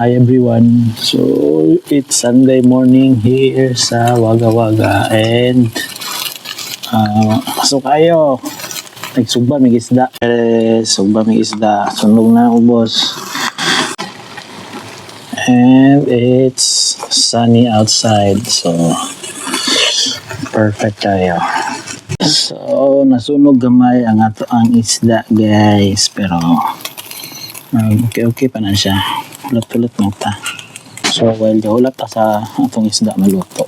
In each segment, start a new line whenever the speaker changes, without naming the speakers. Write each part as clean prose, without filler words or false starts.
Hi everyone. So it's Sunday morning here sa Wagga Wagga and pasok kayo. Nagsugba may isda. Sugba may isda. Sunog na ubos. And it's sunny outside. So perfect kayo. So nasunog gamay ang ato ang isda guys. Pero okay pa na siya. Ulat-ulat mata. So while ulat ta sa atong isda maluto.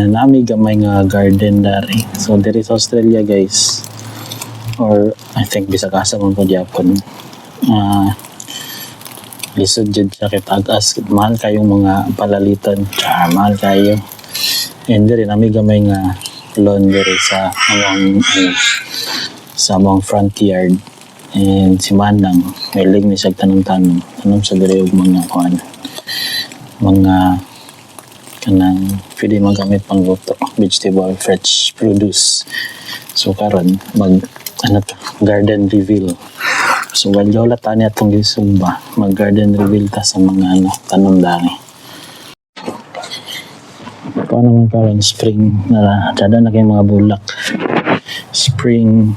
Nami gamay nga garden dari. So there is Australia guys. Or I think Bisakasa man po Japon. Lisod dyan siya kitagas. Mahal kayong mga palaliton. Mahal kayo. And there nami gamay nga laundry sa among front yard. And si Manang mahilig ni siya tanong-tanong sa diri og mga kanang pwede magamit pang luto vegetable fresh produce. So karon garden reveal. So while wala ta ni atong gisumba mag garden reveal ta sa mga tanom dani. Paano man karon spring na tada na kay mga bulak. Spring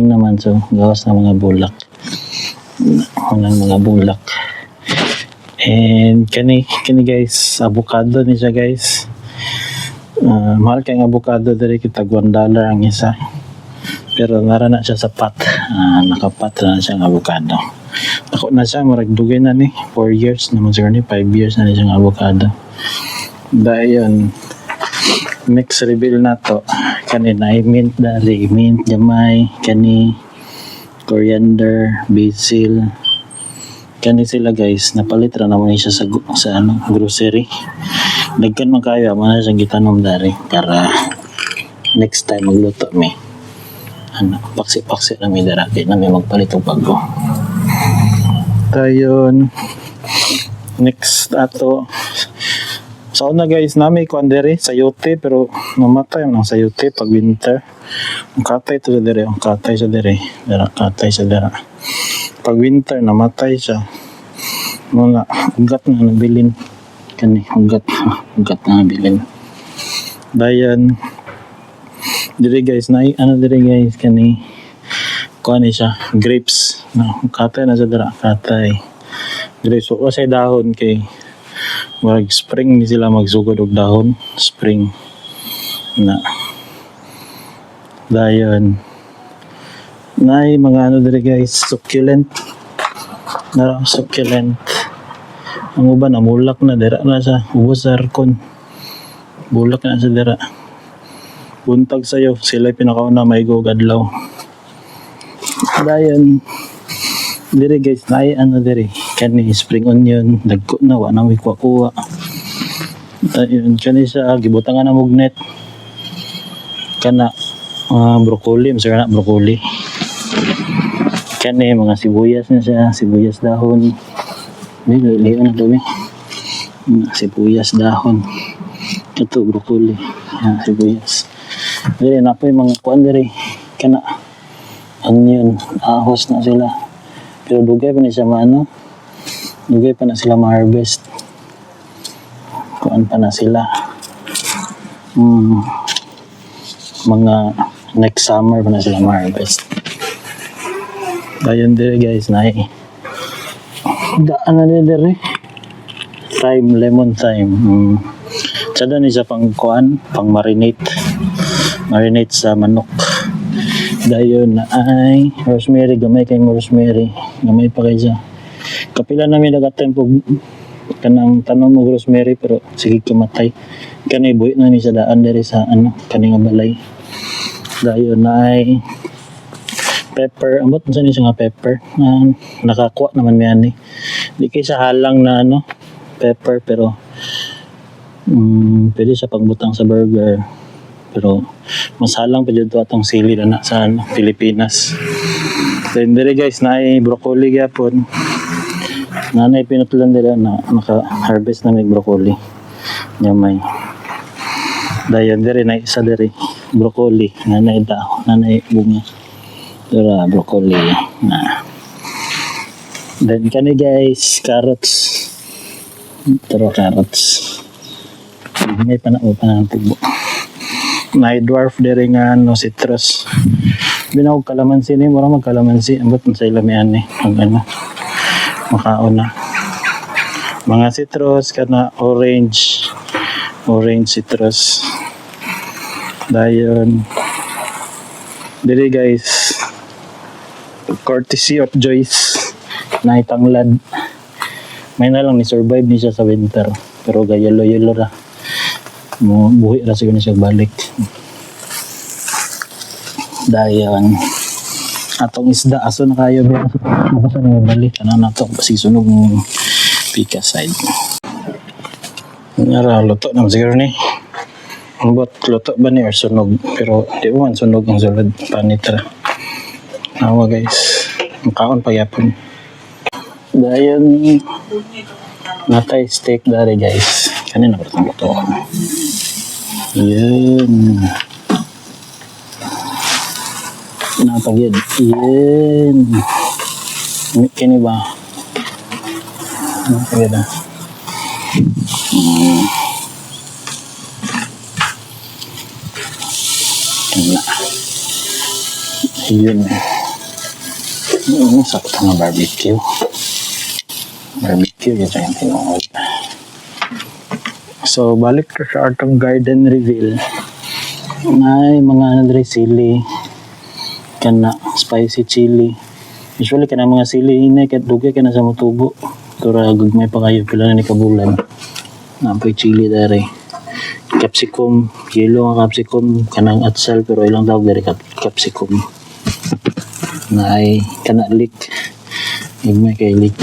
naman, so gawas na mga bulak and kani guys avocado ni siya guys. Mahal kayong avocado diri kita $1 ang isa pero nara na siya sa pot. Nakapat na siya ang avocado. Ako na siya maragdugay na ni 4 years naman siguro ni 5 years na ni siyang avocado. Dayon next reveal na to kani na mint dari mint gamay kani coriander basil kani sila guys napalit ra naman siya sa grocery. Dagkan man kayo man sa gitanom dari para next time magluto mi paksi na mi dara di na mi magpalit og bago. Dayon next ato sa una guys nami kuandere sayote pero namatay ang sayote pag winter. Ang katay sa dere pag winter namatay siya mga ugat na nabilin kani ugat na nabilin. Dayan dire guys dire guys kani kuan siya grapes katay na sa dere katay grapes. So say dahon kay marag spring ni sila magsugod og dahon spring na dayon nay mga dire guys succulent ang uban namulak na dira na sa ubos sa arkon bulak na sa dira buntag sayo sila pinakauna may go adlaw. Dayon dire guys nay dire kani spring onion dagko na wa nang kuha. Ayun kani sa gibutangan na mugnet kana broccoli masarap na broccoli kani mga sibuyas na siya sibuyas dahon liyo na dumi sibuyas dahon ito broccoli sibuyas dire na po yung mga kuan dire kana onion ahos na sila pero dugay pa na siya dugay pa na sila ma-harvest. Kuan pa na sila. Mga next summer pa na sila ma-harvest. Dayon dire guys daan na dire. Lemon thyme. Sada ni siya pang kuan, pang marinate sa manok. Dayon na ay rosemary gamay kay rosemary. Gamay pa kay siya. Kapila namin nagatempo kanang tanom mo rosemary pero sige kumatay kanay buhi na ni sa daan diri sa kaning balay. Dayon na ay pepper ambot sa ni nga pepper nakakuha naman mi ani di kay sa halang na pepper pero pwede siya pagbutang sa burger pero mas halang pa dito atong sili na sa Pilipinas. Then dire guys na ay broccoli gyapon nanay pinutlan nila na naka-harvest na may broccoli gamay. Dayon dire na isa dire broccoli nanay bunga dira broccoli na Then kani guys, carrots. Pero carrots. May panao pa ng tubo. Na dwarf diri nga no citrus. Binawag kalamansi ni, mura magkalamansi. Ambot sa ilamian ni. Ang ano, makaon na. Mga citrus, kana orange. Orange citrus. Dayon. Diri guys. Courtesy of Joyce. Na itanglad. May na lang ni survive ni siya sa winter. Pero ga yellow ra. Buhi ra siguro siya balik. Dayon. Atong isda aso na kayo ba? Ako sa nang balik ana nato kasi sunog ng pika side. Ngara luto na siguro ni. Ambot luto ba ni or sunog? Pero di man sunog ang sulod panitra. Awa guys. Makaon pa yapon. Dayon natay steak dari guys. Kanina ko itong luto. Yan. Napagyan. Yan. Kini ba? Napagyan na. Yun. Sakto nga barbecue. Barbecue yun yung tinungod. So balik ko sa atong garden reveal. May mga nadre sili, kana spicy chili. Usually kana mga sili ini ket dugay kana sa motubo. Tura gugmay pa kayo pila na ni kabulan. Napoy chili dere. Capsicum, yellow nga capsicum kanang atsal pero ilang tawag dere capsicum. Naay kana leek. Gugmay kay leek.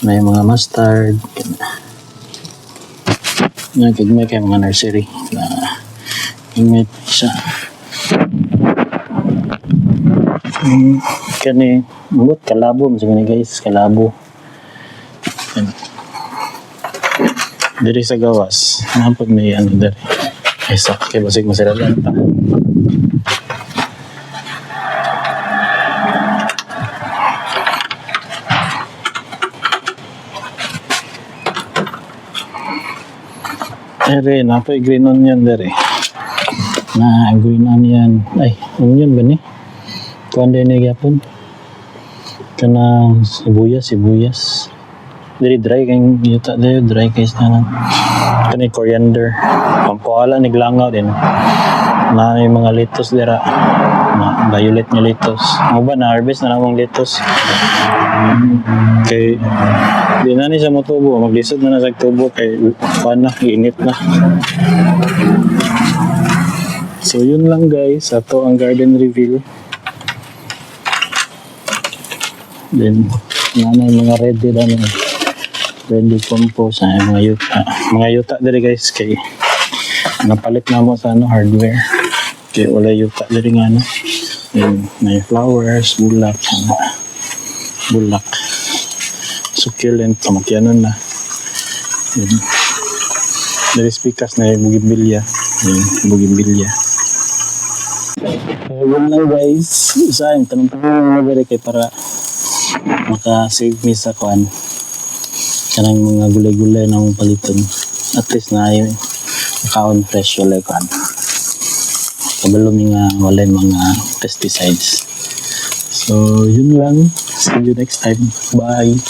May mga mustard kana. Nagigmay kayo mga nursery na ingit siya. Kani bungot kalabo mo siguro guys, kalabo. Diri sa gawas napag may ano diri ay sak kay basig masiralan pa. Ere, napay green onion dere. Na green onion. Ay, onion ba ni? Kuan din ni gyapon. Kana sibuyas. Diri dry kay yuta dayo, dry kay sana. Kani coriander. Pampuala ni glangaw din. Na may mga lettuce dira. Na violet nga lettuce. Mo ba na harvest na namang lettuce? Kay di na ni sa motubo, maglisod na sa tubo kay paano, init na. So yun lang guys, ato ang garden reveal. Then nanay mga ready na ni ready compost ay mga yuta diri guys kay napalit na mo sa ano hardware kay wala yuta diri nga ano. Then may flowers, bulak succulent, kamatyanon na. Dari spikas na yung bugimbilya. Bugimbilya. Ayun lang guys. Isa yung tanong-tanong mga kay para maka-save me sa kuan. Kanang mga gulay-gulay na mong paliton. At least na yung makaon fresh wala kuan. Kabalo nga wala mga pesticides. So yun lang. See you next time. Bye.